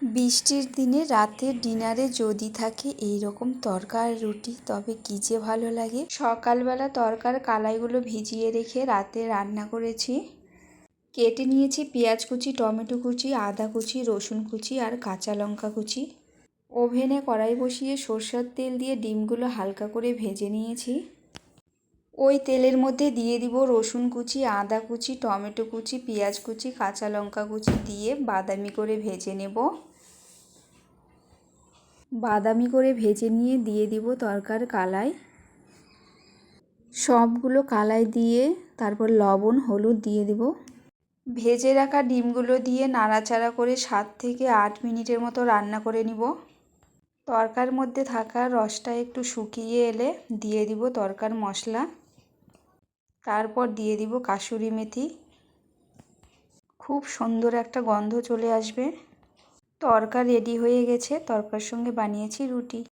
বৃষ্টির দিনে রাতের ডিনারে যদি থাকে এই রকম তড়কা আর রুটি তবে কী যে ভালো লাগে। সকালবেলা তড়কার কালাইগুলো ভিজিয়ে রেখে রাতে রান্না করেছি। কেটে নিয়েছি পেঁয়াজ কুচি, টমেটো কুচি, আদা কুচি, রসুন কুচি আর কাঁচা লঙ্কা কুচি। ওভেনে কড়াই বসিয়ে সরষের তেল দিয়ে ডিমগুলো হালকা করে ভেজে নিয়েছি। ওই তেলের মধ্যে দিয়ে দিব রসুন কুচি, আদা কুচি, টমেটো কুচি, পেঁয়াজ কুচি, কাঁচা লঙ্কা কুচি দিয়ে বাদামি করে ভেজে নেব। বাদামি করে ভেজে নিয়ে দিয়ে দিব তড়কার কালাই। সবগুলো কালাই দিয়ে তারপর লবণ হলুদ দিয়ে দিব। ভেজে রাখা ডিমগুলো দিয়ে নাড়াচাড়া করে 7 থেকে 8 মিনিটের মতো রান্না করে নিব। তড়কার মধ্যে থাকা রসটা একটু শুকিয়ে এলে দিয়ে দিব তড়কার মশলা। তারপর দিয়ে দিব কাসুরি মেথি। খুব সুন্দর একটা গন্ধ চলে আসবে। তড়কা রেডি হয়ে গেছে। তড়কার সঙ্গে বানিয়েছি রুটি।